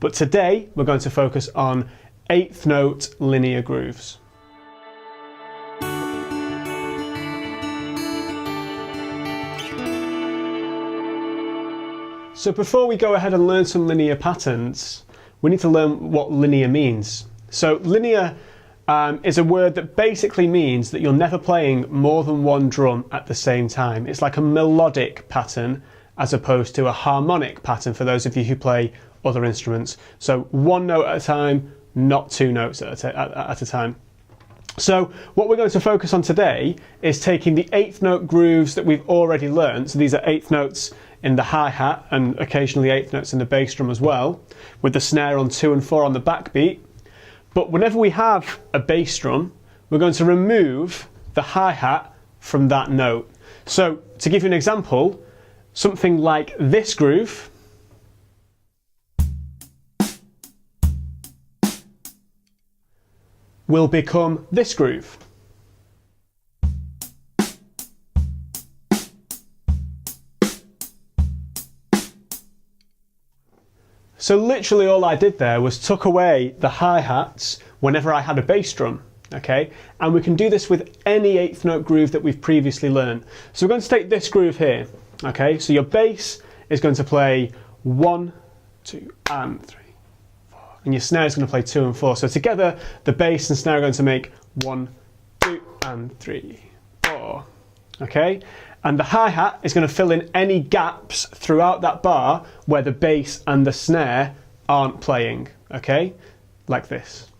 But today we're going to focus on eighth note linear grooves. So before we go ahead and learn some linear patterns, we need to learn what linear means. So linear is a word that basically means that you're never playing more than one drum at the same time. It's like a melodic pattern as opposed to a harmonic pattern for those of you who play other instruments. So one note at a time, not two notes at a time. So what we're going to focus on today is taking the eighth note grooves that we've already learned. So these are eighth notes in the hi-hat and occasionally eighth notes in the bass drum as well, with the snare on 2 and 4 on the backbeat. But whenever we have a bass drum, we're going to remove the hi-hat from that note. So to give you an example, something like this groove will become this groove. So literally all I did there was took away the hi-hats whenever I had a bass drum, okay? And we can do this with any eighth note groove that we've previously learned. So we're going to take this groove here, okay? So your bass is going to play 1, 2 and 3, 4, and your snare is going to play 2 and 4. So together the bass and snare are going to make 1, 2 and 3, 4, okay? And the hi-hat is going to fill in any gaps throughout that bar where the bass and the snare aren't playing, okay? Like this.